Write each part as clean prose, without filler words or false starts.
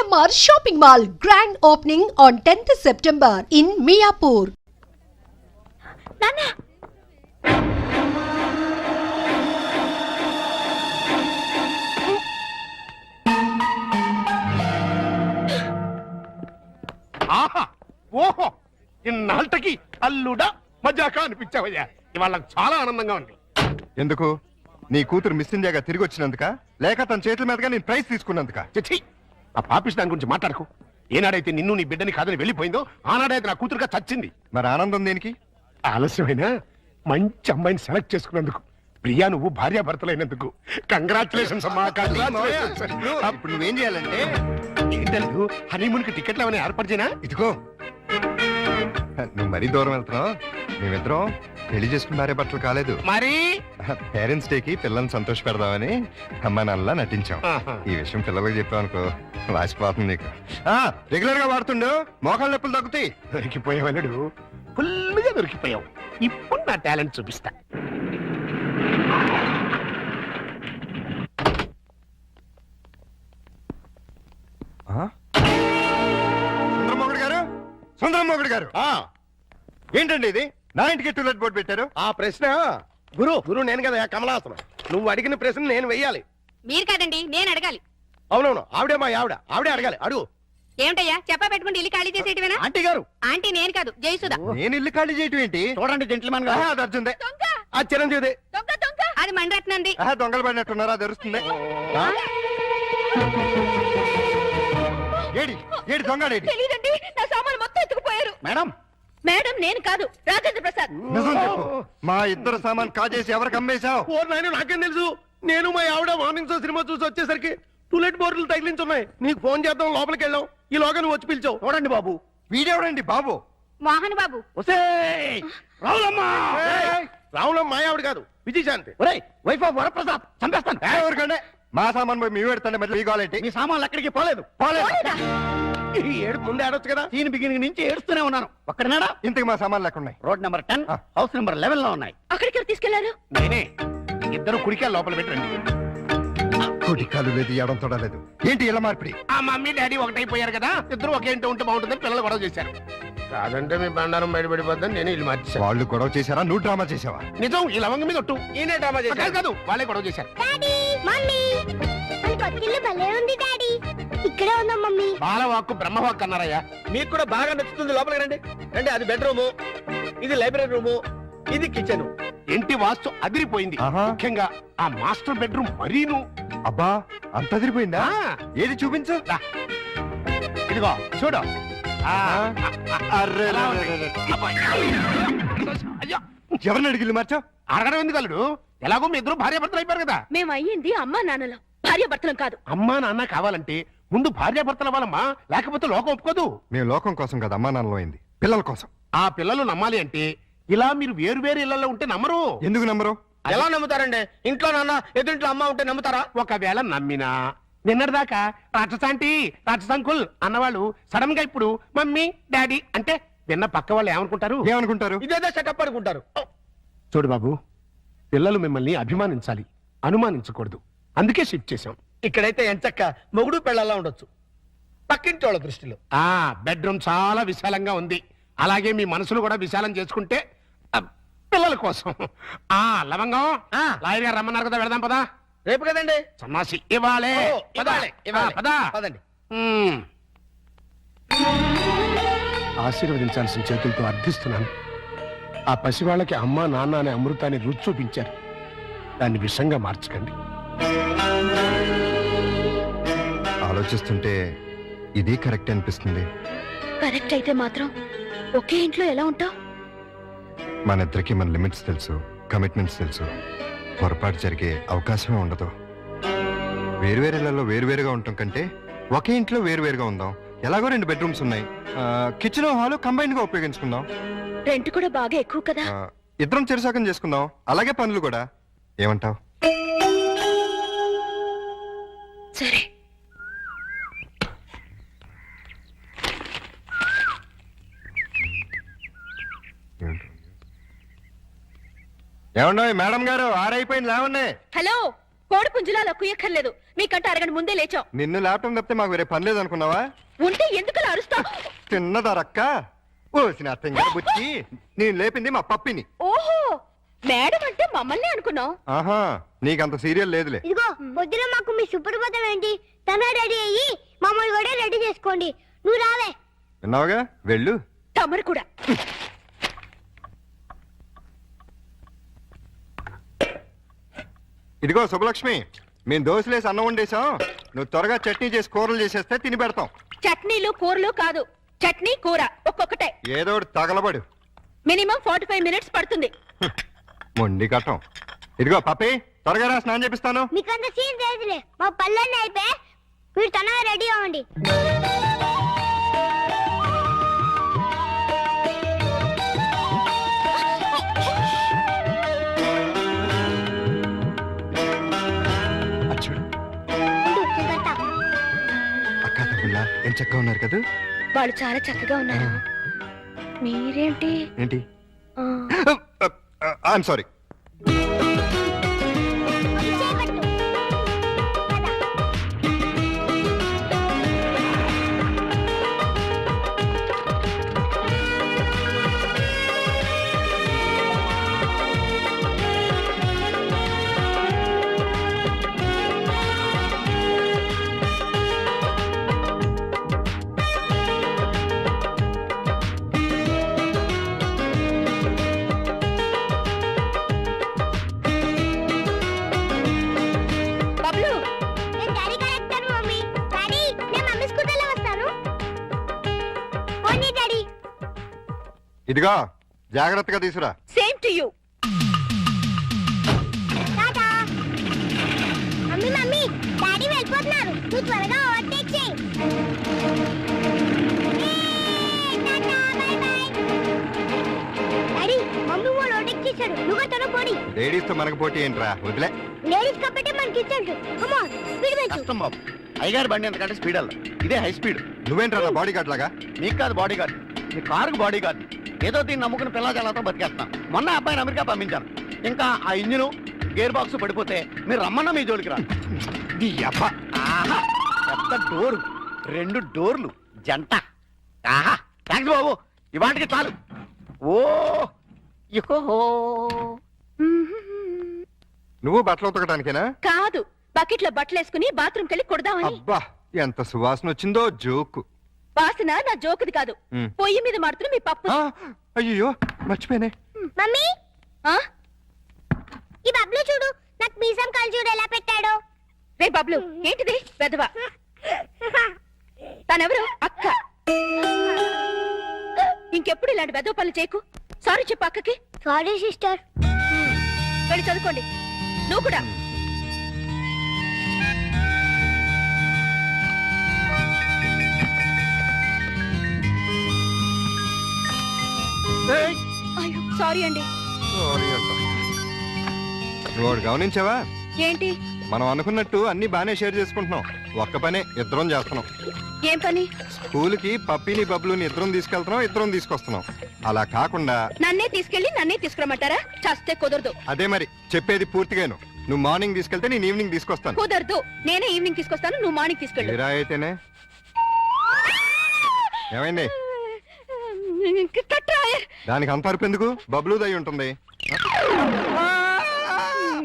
GMR Shopping Mall grand opening on 10th September in Miapur. Nana. ఆహా ఓహో ఇన్నాళ్ళకి అల్లుడా మజాకా అనిపించావయ్యా. ఇవాళ నాకు చాలా ఆనందంగా ఉంది. ఎందుకు? నీ కూతురు మిస్ ఇండియాగా తిరిగి వచ్చినందుక, లేక తన చేతుల మీదుగా నేను ప్రైజ్ తీసుకున్నందుక? చిచ్చి, ఆ పాపిస్ దాని గురించి మాట్లాడకు. ఏనాడైతే నిన్ను నీ బిడ్డని కాదని వెళ్ళిపోయిందో ఆనాడైతే నా కూతురుగా చచ్చింది. మరి ఆనందం దేనికి? ఆలస్యమైనా మంచి అమ్మాయిని సెలెక్ట్ చేసుకున్నందుకు, ప్రియా నువ్వు భార్యాభర్తలైనందుకు కంగ్రాచులేషన్స్ అమ్మా. ఇప్పుడు నువ్వేం చేయాలంటే, ఏంటల్లు హనీమూన్ కి టికెట్లు ఏమైనా ఏర్పాటు చేయనా? ఇదిగో నువ్వు మరీ దూరం వెళ్తున్నావు. మేమిద్దరం పెళ్లి చేసుకున్న భార్య భర్తలు కాలేదు. మరి పేరెంట్స్ డే కి పిల్లల్ని సంతోష పెడదామని అమ్మా నాన్నలా నటించాం. ఆహా. ఈ విషయం పిల్లలకు చెప్పావనుకో వాసిపోతుంది నీకు. రెగ్యులర్ గా వాడుతుండు, మోకాళ్ళ నొప్పులు తగ్గుతాయి. దొరికిపోయావల్లుడు, ఫుల్గా దొరికిపోయావు. ఇప్పుడు నా టాలెంట్ చూపిస్తా. సుందరమోగుడు గారు, సుందరమోగుడు గారు, ఏంటండి ఇది? నా ఇంటికి టూలెట్ బోర్డు పెట్టారు. ఆ ప్రశ్న గురు నేను కదా కమలాసనం. నువ్వు అడిగిన ప్రశ్న నేను వెయ్యాలి. మీరు కాదండి, నేను అడగాలి. అవునవును, ఆవిడే మా ఆవిడే అడగాలి. అడుగు. ఏమిటయ్యా చెప్పా పెట్టుకుంటే ఇల్లు ఖాళీ చేసేటివేనా? ఆంటీ గారు, ఆంటీ నేను కాదు, జయసుధ. నేను ఇల్లు ఖాళీ చేయటం ఏంటి? చూడండి జెంట్లమన్ గా. అది అర్జుందే. దొంగ ఆ చిరంజీవి. దొంగ దొంగ అది మండరత్నంది. దొంగలు పడినట్టున్నారా? తెరుస్తుంది. ఏడి ఏడి దొంగడేడి? తెలీదండి, నా సామాను మొత్తం ఎత్తుకుపోయారు. మేడం మేడం నేను కాదు, రాజేంద్ర ప్రసాద్. నిజం చెప్పు. మా ఇద్దరు సామాన్ కాజేసి ఎవరికి అమ్మేశావు? ఓ నాయన, నాకేం తెలుసు? నేను మా ఆవిడ మార్నింగ్ షో సినిమా చూసి వచ్చేసరికి టూలెట్ బోర్డులు తగిలించున్నాయి. నీకు ఫోన్ చేద్దాం లోపలికి వెళ్ళాం. ఈ లోగా నువ్వు వచ్చి పిలిచావు. చూడండి బాబు. వీడెవడండి బాబు? మోహన్ బాబు. రావులమ్మ మా ఆవిడ కాదు, విజయశాంతి. Wife of Varaprasad. చంపేస్తాను. ఎవరికంటే మా సామాన్ పోయి మీ పెడతాండి. మళ్ళీ మీ గోలేంటి? మీ సామాన్లు ఎక్కడికి పోలేదు. ఏడు ముందే ఆడొచ్చు కదా. దీని బిగినింగ్ నుంచి ఏడుస్తూనే ఉన్నాను. ఒక్కడనాడా? ఇంతకు మా సామాన్లు ఎక్కడున్నాయి? రోడ్ నెంబర్ 10, హౌస్ నెంబర్ 11 లో ఉన్నాయి. అక్కడికి ఎవరు తీసుకెళ్లారు? నేనే. ఇద్దరు కుడికాయ లోపల పెట్టండి. కోటి కాలు లేదు, ఎడం తొడలేదు. ఏంటి ఇలా మార్పిడి? ఆ మమ్మీ డాడీ ఒకటైపోయారు కదా, ఇద్దరు ఒకే ఇంటి ఉంటే బాగుంటుందని పిల్లలు గొడవ చేశారు. కాదంటే మీ బండారం బయటపడిపోద్దని నేను ఇల్లు మార్చేశాను. వాళ్ళు గొడవ చేశారా? నువ్వు డ్రామా చేసావా? నిజం, ఈ లవంగ మీద ఒట్టు. ఈయనే డ్రామా చేశారు. కాదు, వాళ్ళే గొడవ చేశారు. ఇక్కడే ఉందా మమ్మీ? బాలవాక్కు బ్రహ్మవాక్కు అన్నారయ్యా. మీకు కూడా బాగా నచ్చుతుంది. లోపలికి రండి. రండి. అది బెడ్రూము, ఇది లైబ్రరీ రూము, ఇది కిచెన్. ఇంటి వాస్తు అదిరిపోయింది. ఆహా. ముఖ్యంగా ఆ మాస్టర్ బెడ్రూమ్ మరీను. అబ్బా, అంత అదిరిపోయిందా? ఏది చూపించు. రా. ఇదిగో చూడు. అర్రే, ఎలా ఉంది? అబ్బాయి. అయ్యో, ఎవరిని అడిగి మార్చావు? అడగడం ఎందుకు అల్లుడు? ఎలాగో మీ ఇద్దరు భార్యాభర్తలు అయిపోయారు కదా. మేము అయ్యింది అమ్మా నాన్నలో, భార్య భర్తలం కాదు. అమ్మా నాన్న కావాలంటే ముందు భార్యాభర్తల వాళ్ళమ్మా, లేకపోతే లోకం ఒప్పుకోదు. మేము లోకం కోసం కదా అమ్మా నాన్నలో అయింది, పిల్లల కోసం. ఆ పిల్లలు నమ్మాలి అంటే ఇలా మీరు వేరు వేరు ఇళ్లలో ఉంటే నమ్మరు. ఎందుకు నమ్మరు? ఎలా నమ్ముతారండి? ఇంట్లో నాన్న ఎదుంట్లో అమ్మ ఉంటే నమ్ముతారా? ఒకవేళ నమ్మినా నిన్నటిదాకా రాక్షసాంటి రాక్షసంకుల్ అన్నవాళ్ళు సడన్ గా ఇప్పుడు మమ్మీ డాడీ అంటే విన్న పక్క వాళ్ళు ఏమనుకుంటారు? ఏమనుకుంటారు? ఇదేదో సెటప్ అనుకుంటారు. చూడు బాబు, పిల్లలు మిమ్మల్ని అభిమానించాలి, అనుమానించకూడదు. అందుకే షిఫ్ట్ చేశాం. ఇక్కడైతే ఎంచక్క మొగుడు పెళ్ళలా ఉండొచ్చు పక్కింటి వాళ్ళ దృష్టిలో. బెడ్రూమ్ చాలా విశాలంగా ఉంది. అలాగే మీ మనసును కూడా విశాలం చేసుకుంటే పిల్లల కోసం. లవంగం లాయర్ గారు రమ్మన్నారు కదా, వెళదాం పదా. రేపు కదండి సన్నాసి. ఇవ్వాలే పదండి. ఆశీర్వదించాల్సిన చేతులతో అర్థిస్తున్నాను. ఆ పసివాళ్ళకి అమ్మా నాన్న అనే అమృతాన్ని రుచి చూపించారు. దాన్ని విషంగా మార్చకండి. ఆలోచిస్తుంటే ఇది కరెక్ట్ అనిపిస్తుంది. కరెక్ట్ అయితే మాత్రం ఒకే ఇంట్లో ఎలా ఉంటావు? మన ఇద్దరికి మన లిమిట్స్ తెలుసు, కమిట్మెంట్స్ తెలుసు. పొరపాటు జరిగే అవకాశమే ఉండదు. వేరువేరేలలో వేరువేరుగా ఉండటం కంటే ఒకే ఇంట్లో వేరువేరుగా ఉందాం. ఎలాగో 2 బెడ్రూమ్స్ ఉన్నాయి, కిచెన్ హాల్ కంబైన్ గా ఉపయోగించుకుందాం. రెంట్ కూడా బాగా ఎక్కువ కదా. ఇద్దరం చెరుసాకం చేసుకుందాం. అలాగే పనులు కూడా. ఏమంటావ్? సరే. ఏమండో మేడం గారు, 6 అయిపోయింది, లేవండి. హలో, కోడి పుంజులా అలా కుయ్యక్కర్లేదు మీకంటే అరగంట ముందే లేచాం. నిన్ను లేపటం తప్పితే మాకు వేరే పని లేదనుకున్నావా? ఉంటే ఎందుకు అలా అరుస్తావ్? తిన్నదారక్క ఓసిన తెంగర బుచ్చి, నేను లేపింది మా పప్పిని. ఓహో, మేడం అంటే మమ్మల్ని అనుకున్నాం. ఆహా, నీకంత సీరియల్ లేదులే. ఇదిగో పొద్దున మాకు మీ సుప్రభాతం ఏంటి? తన రెడీ అయ్యి మమ్మల్ని కూడా రెడీ చేసుకోండి. నువ్వు రావే. విన్నావుగా, వెళ్ళు. తమరు కూడా. ఇదిగో శుభలక్ష్మి, మేము దోశలేసి అన్నం వండేసాం. నువ్వు త్వరగా చట్నీ చేసి కూరలు చేసేస్తే తిని పెడతాం. చట్నీలు కూరలు కాదు, చట్నీ కూర ఒక్కొక్కటే. ఏదో ఒకటి తగలబడు. మినిమం 45 మినిట్స్ పడుతుంది. మొండి కట్టం. ఇదిగో పప్పి, త్వరగా రా, స్నానం చేపిస్తాను. మీకంత సీన్ తెలియదులే. మా పళ్ళన్నీ అయిపోయి మీరు తనగా రెడీ అవ్వండి. అచ్చుడు, ఉండు, నేను కడతా. అక్క తమ్ముళ్ళ ఏం చక్కగా ఉన్నారు కదా? వాళ్ళు చాలా చక్కగా ఉన్నారు. మీరేంటి? ఏంటి? ఆ, ఐఎమ్ సారీ. చేయి కట్టు. పద. బబ్లు, నేను డాడీ కరెక్టాను మమ్మీ. డాడీ, నేను మమ్మీ స్కూటర్లో వస్తాను. పోనీ డాడీ. ఇదిగో జాగ్రత్తగా తీసురా. Same to you. Tata. Mummy mummy, daddy వెళ్ళిపోతున్నారు. నువ్వు త్వరగా ఓవర్టేక్ చేయి. Tata, by by. Daddy, mummy వాళ్ళు ఓవర్టేక్ చేశారు. నువ్వు తన పోనీ. లేడీస్ తో మనకు పోటీ ఏంట్రా, వదిలే. లేడీస్ కాబట్టి మనకి ఇచ్చాడు. కమ్ ఆన్, స్పీడ్ పెంచు. కష్టం బాబు, అయ్యగారి బండి ఎంతకంటే స్పీడ్ అల్ల, ఇదే హై స్పీడ్. నువ్వేంట్రా నా బాడీ గార్డ్ లాగా? మీకు కాదు బాడీ గార్డ్, మీ కారుకు బాడీ గార్డ్. ఏదో దీన్ని నమ్ముకుని పిల్లజాలతో బతికేస్తాను. మొన్న అబ్బాయిని అమెరికా పంపించాను. ఇంకా ఆ ఇంజిన్ గేర్ బాక్స్ పడిపోతే మీరు రమ్మన్నా మీ జోలికి రా. నీ అబ్బా. ఆహా, పెద్ద డోరు, 2 డోర్లు జంట. ఆహా, థ్యాంక్స్ బాబు, ఇవాటికి చాలు. ఓ ఇహో. నువ్వు బట్టలు ఉతకడానికేనా? కాదు, బకెట్ లో బట్టలు వేసుకుని బాత్రూమ్ కెళ్ళి కొడదామని. అబ్బా, ఎంత సువాసన వచ్చిందో. జోకు. వాసన నా జోకుది కాదు, మ్. పొయ్యి మీద మాడుతున్న మీ పప్పు. ఆ, అయ్యో మర్చిపోయానే. మమ్మీ, ఆ? ఈ బబ్లు చూడు, నాకు మీసం కళ్ళు చూడు ఎలా పెట్టాడో. రే బబ్లు, ఏంటిది పెదవా? తనెవరు? అక్క. ఇంకెప్పుడు ఇలాంటి వెదవ పనులు చేయకు. సారీ చెప్పు అక్కకి. Sorry sister. వెళ్ళి చదువుకోండి. నువ్వు కూడా. ఏయ్, అయ్యో సారీ అండి. సారీ అంట. నువ్వు ఒకటి గమనించావా? ఏంటి? మనం అనుకున్నట్టు అన్ని బానే షేర్ చేసుకుంటున్నాం. ఒక్క పనే ఇద్దరం చేస్తున్నాం. ఏం పని? స్కూల్కి పప్పిని బబ్లుని ఇద్దరం తీసుకెళ్తున్నాం, ఇద్దరం తీసుకొస్తున్నాం. అలా కాకుండా నన్నే తీసుకెళ్ళి నన్నే తీసుకురమ్మంటారా? చస్తే కుదరదు. అదే మరి చెప్పేది పూర్తిగాను. నువ్వు మార్నింగ్ తీసుకెళ్తే నేను ఈవినింగ్ తీసుకొస్తాను. కుదరదు. నేనే ఈవినింగ్ తీసుకొస్తాను, నువ్వు మార్నింగ్ తీసుకెళ్ళు. మీరా అయితేనే. ఏమైంది? కట్రా. దానికి అంత అరుపు ఎందుకు? బబ్లు దయ ఉంటుంది.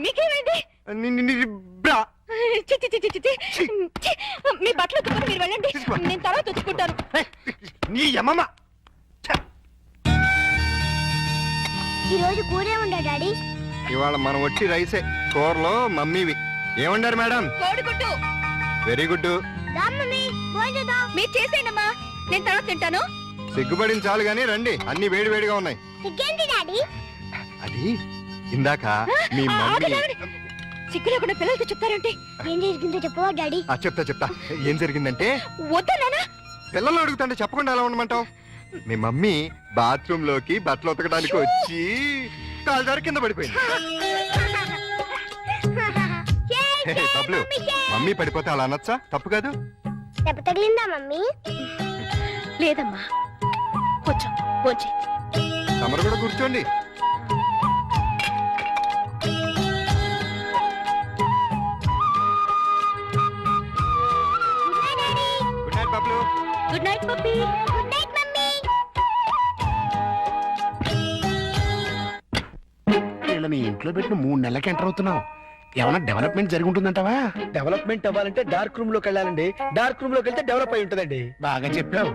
మీకేమైంది? బ్రా. చి, చి, చి, చి, చి, చి. చి. మీ బట్టలు ఉతుకుని మీరు వెళ్ళండి, తీసుకో. నేను తర్వాత ఉతుక్కుంటాను. నీ యమమ్మ. ఈ రోజు కూరే ఉందా డాడీ? ఇవాళ మనం వచ్చి రైసే. కూరలో మమ్మీవి. ఏమండారు మేడం? కోడిగుడ్డు. Very good. దా మమ్మీ, భోజనం. మీరు చేసేయండమ్మా, నేను తర్వాత తింటాను. సిగ్గుపడిన చాలు గానీ రండి, అన్ని వేడి వేడిగా ఉన్నాయి. సిగ్గేంటి డాడీ? అది ఇందాక మీ మమ్మీ. సిగ్గు లేకుండా పిల్లలకి చెప్తారేంటి? ఏం జరిగిందో చెప్పవా డాడీ? చెప్తా. ఏం జరిగిందంటే, వద్దా నాన్న? పిల్లలు అడుగుతుంటే చెప్పకుండా ఎలా ఉండమంటావు? మీ మమ్మీ బాత్రూమ్ లోకి బట్టలు ఉతకడానికి వచ్చి కాలు జారి కింద పడిపోయింది. హే, బబ్లు, మమ్మీ పడిపోతే అలా అనొచ్చా? తప్పు కాదు. దెబ్బ తగిలిందా మమ్మీ? లేదమ్మా, కొంచెం భోంచే. తమరు కూడా కూర్చోండి. Good night puppy. Good night mummy. వీళ్ళని ఇంట్లో పెట్టిన 3 నెలలకి ఎంటర్ అవుతున్నావు. ఏమైనా డెవలప్మెంట్ జరిగి ఉంటుందంటావా? డెవలప్మెంట్ అవ్వాలంటే డార్క్ రూమ్ లోకి వెళ్ళాలండి. డార్క్ రూమ్ లోకి వెళ్తే డెవలప్ అయి ఉంటుందండి. బాగా చెప్పావు.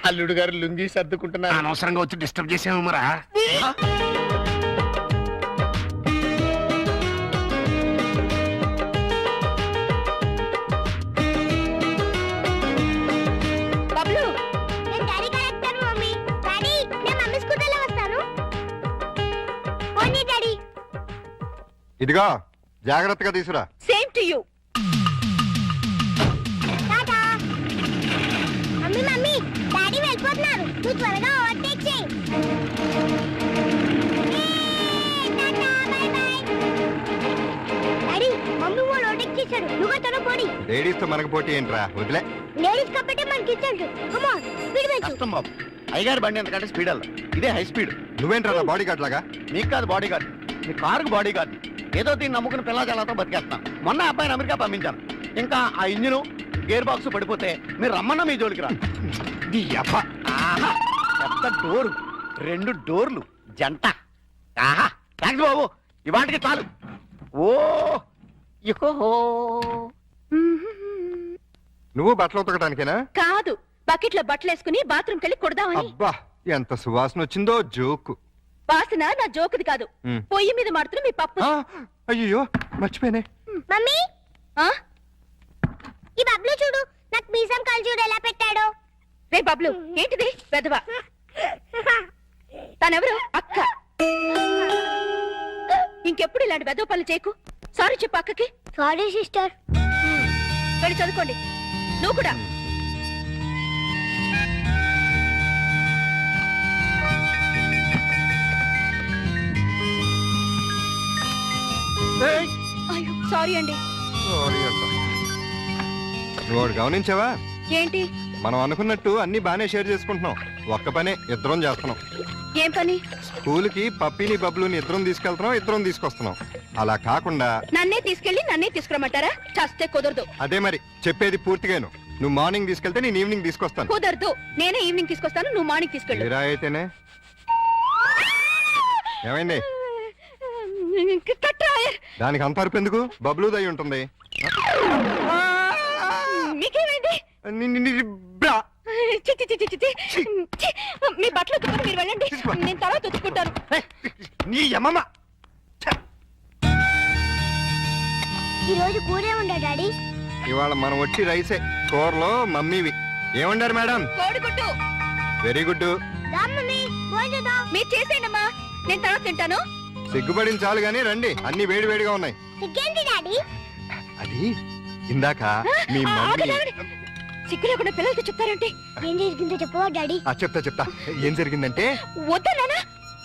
అల్లుడు గారు లుంగి సర్దుకుంటున్నారు. అనవసరంగా వచ్చి డిస్టర్బ్ చేసాము మరా. బబ్లు, నేను డాడీ కరెక్టాను మమ్మీ. డాడీ నేను మమ్మీ స్కూటర్లో వస్తాను. పోనీ డాడీ. ఇదిగో జాగ్రత్తగా తీసురా. Same to you. Tata. Mummy mummy daddy వెళ్ళిపోతున్నారు. నువ్వు త్వరగా ఓవర్టేక్ చేయి. Tata bye by. Daddy mummy వాళ్ళు ఓవర్టేక్ చేశారు. నువ్వు తన పోనీ. లేడీస్ తో మనకు పోటీ ఏంట్రా, వదిలే. లేడీస్ కాబట్టి మనకి ఇచ్చాడు. కమ్ ఆన్ స్పీడ్ వెళ్ళు. కష్టం బాబు. అయ్యగారు బండి ఎంతకంటే స్పీడ్ అల్ల. ఇదే హై స్పీడ్. నువ్వేంట్రా నా బాడీ గార్డ్ లాగా? నీకు కాదు బాడీ గార్డ్, నీ కారుకు బాడీ గార్డ్. ఏదో దీన్ని నమ్ముకుని పిల్లజాలతో బతికేస్తున్నాను. మొన్న అబ్బాయిని అమెరికా పంపించాను. ఇంకా ఆ ఇంజిన్ గేర్ బాక్స్ పడిపోతే మీరు రమ్మన్నా మీ జోలికి రా. నీ అబ్బ. ఆహా, పెద్ద డోరు, 2 డోర్లు జంట. ఆహా, థ్యాంక్స్ బాబు, ఇవాటికి చాలు. ఓ యోహో. నువ్వు బట్టలు ఉతకడానికేనా? కాదు, బకెట్ లో బట్టలు వేసుకుని బాత్రూమ్ కెళ్ళి కొడదామని. అబ్బా ఎంత సువాసన వచ్చిందో. జోకు. వాసన నా జోకుది కాదు. మ్. పొయ్యి మీద మాడుతున్న మీ పప్పు. అయ్యో మర్చిపోయానే. మమ్మీ ఆ? ఈ బబ్లు చూడు, నాకు మీసం కాలు చూడు ఎలా పెట్టాడో. రే బబ్లు, ఏంటిది వెధవ? తనెవరు? అక్క. ఇంకెప్పుడు ఇలాంటి వెధవ పనులు చేయకు. సారీ చెప్పు అక్కకి. Sorry sister. వెళ్ళి చదువుకోండి. నువ్వు కూడా. ఏయ్, అయ్యో సారీ అండి. నువ్వు ఒకటి గమనించావా? ఏంటి? మనం అనుకున్నట్టు అన్ని బానే షేర్ చేసుకుంటున్నాం. ఒక్క పనే ఇద్దరం చేస్తున్నాం. ఏం పని? స్కూల్కి పప్పిని బబ్లుని ఇద్దరం తీసుకెళ్తున్నాం, ఇద్దరం తీసుకొస్తున్నాం. అలా కాకుండా నన్నే తీసుకెళ్లి నన్నే తీసుకురమ్మంటారా? చస్తే కుదరదు. అదే మరి చెప్పేది పూర్తిగాను. నువ్వు మార్నింగ్ తీసుకెళ్తే నేను ఈవినింగ్ తీసుకొస్తాను. కుదరదు. నేనే ఈవినింగ్ తీసుకొస్తాను, నువ్వు మార్నింగ్ తీసుకెళ్ళు. మీరా అయితేనే. ఏమైంది? కట్రాయర్. దానికి అంత అరుపు ఎందుకు? బబ్లు దయ్యి ఉంటుంది. మీకేమైంది? ని- ని- ని- బ్రా. చి, చి, చి, చి, చి, చి. చి. మీ బట్టలు ఉతుకుని మీరు వెళ్ళండి, నేను తర్వాత ఉతుక్కుంటాను. నీ యమమ్మ. ఈ రోజు కూరే ఉండా డాడీ. ఇవాళ మనం వచ్చి రైసే. కూరలో మమ్మీవి. ఏమండారు మేడం? కోడిగుడ్డు. Very good. రా మమ్మీ భోజనం. మీరు చేసేయండమ్మా, నేను తర్వాత తింటాను. సిగ్గుపడిన చాలు గానీ రండి, అన్ని వేడి వేడిగా ఉన్నాయి. సిగ్గేంటి డాడీ? అది ఇందాక మీ మమ్మీ. సిగ్గు లేకుండా పిల్లలతో చెప్తారంటే. ఏం జరిగిందో చెప్పవా డాడీ? చెప్తా. ఏం జరిగిందంటే, వద్దా నాన్న?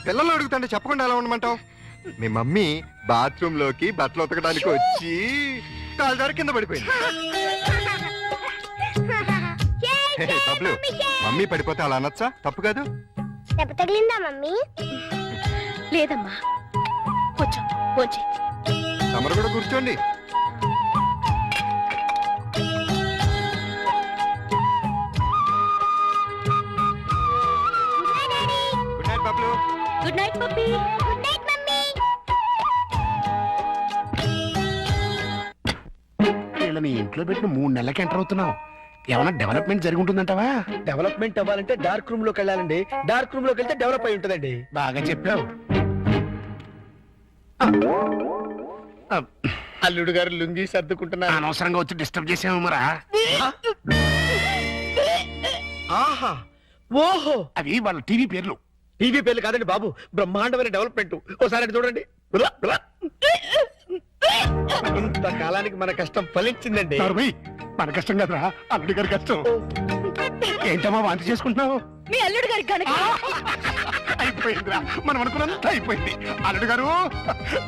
పిల్లలు అడుగుతుంటే చెప్పకుండా ఎలా ఉండమంటావు? మీ మమ్మీ బాత్రూమ్ లోకి బట్టలు ఉతకడానికి వచ్చి కాలు జారి కింద పడిపోయింది. హే, బబ్లు, మమ్మీ పడిపోతే అలా అనొచ్చా? తప్పు కాదు. దెబ్బ తగిలిందా మమ్మీ? లేదమ్మా, కొంచెం కొంచెం. తమరు కూడా కూర్చోండి. Good night Bablu. Good night puppy. Good night mummy. వీళ్ళని ఇంట్లో పెట్టిన 3 నెలలకి ఎంటర్ అవుతున్నావు. ఏమైనా డెవలప్మెంట్ జరిగి ఉంటుందంటావా? డెవలప్మెంట్ అవ్వాలంటే డార్క్ రూమ్ లోకి వెళ్ళాలండి. డార్క్ రూమ్ లోకి వెళ్తే డెవలప్ అయి ఉంటుందండి. బాగా చెప్పావు. అల్లుడు గారు లుంగి సర్దుకుంటున్నారు. అనవసరంగా వచ్చి డిస్టర్బ్ చేసాము మరా. ఆహా, ఓహో. అవి వాళ్ళ టీవీ పేర్లు. టీవీ పేర్లు కాదండి బాబు, బ్రహ్మాండమైన డెవలప్మెంట్. ఒకసారి అటు చూడండి. బులా, బులా. ఇంతకాలానికి మన కష్టం ఫలించిందండి. నార్మల్, మన కష్టం కదరా, అల్లుడి గారి కష్టం. ఏంటమ్మా వాంతి చేసుకుంటున్నావు? మీ అల్లుడు గారికి కనుక అయిపోయిందిరా, మనం అనుకున్నంత అయిపోయింది. అల్లుడు గారు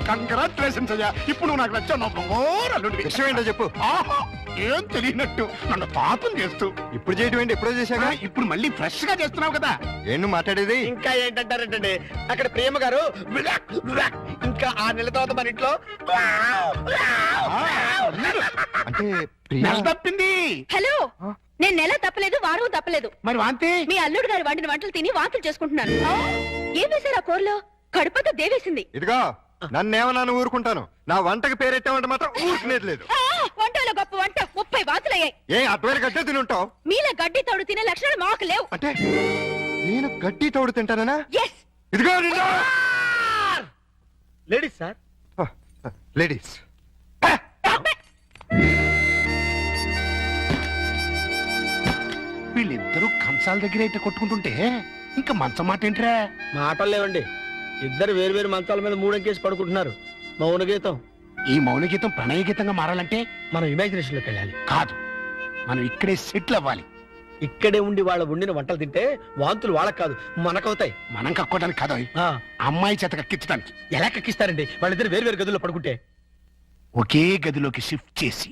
కంగ్రాచులేషన్స్ అయ్యా. ఇప్పుడు నువ్వు నాకు నచ్చావు. నా బంగారు అల్లుడివి. విషయం ఏంటో చెప్పు. ఆహా, ఏం తెలియనట్టు నన్ను పాపం చేస్తూ ఇప్పుడు చేయటం ఏంటి? ఎప్పుడో చేశాగా. ఇప్పుడు మళ్ళీ ఫ్రెష్ గా చేస్తున్నావు కదా. ఏం నువ్వు మాట్లాడేది? ఇంకా ఏంటంటారంటే అక్కడ ప్రేమ గారు ఇంకా 6 నెలల తర్వాత మన ఇంట్లో అంటే ప్రియా నెల తప్పింది. హలో నేను నెల తప్పలేదు, వారం తప్పలేదు. మరి వాంతి మీ అల్లుడు గారు వండిన వంటలు తిని వాంతులు చేసుకుంటున్నాను. ఏం వేశారు ఆ కూరలో? కడుపుతో దేవేసింది. ఇదిగో నన్నేమన్నా ఊరుకుంటాను, నా వంటకి పేరెట్టామంటే మాత్రం ఊరుకునేది లేదు. వంటలో గొప్ప వంట 30 వాతులయ్యాయి. ఏ అటువైపు గడ్డే తినుంటావు? మీలా గడ్డి తోడు తినే లక్షణాలు మాకు లేవు. అంటే నేను గడ్డి తోడు తింటానా? ఎస్. ఇదిగో నిన్ను. Ladies sir. లేడీస్ వీళ్ళిద్దరూ కంచాల దగ్గర అయితే కొట్టుకుంటుంటే ఇంకా మంచం మాట ఏంట్రా? మాటలు లేవండి, ఇద్దరు వేరు వేరు మంచాల మీద మూడంకేసి పడుకుంటున్నారు. మౌన గీతం. ఈ మౌన గీతం ప్రణయ గీతంగా మారాలంటే మనం ఇమాజినేషన్ లోకి వెళ్ళాలి. కాదు, మనం ఇక్కడే సెటిల్ అవ్వాలి. ఇక్కడే ఉండి వాళ్ళ వండిన వంటలు తింటే వాంతులు వాళ్ళకి కాదు మనకవుతాయి. మనం కక్కోవడానికి కాదు, అమ్మాయి చేత కక్కించడానికి. ఎలా కక్కిస్తారండి వాళ్ళిద్దరు వేరు వేరు గదుల్లో పడుకుంటే? ఒకే గదిలోకి షిఫ్ట్ చేసి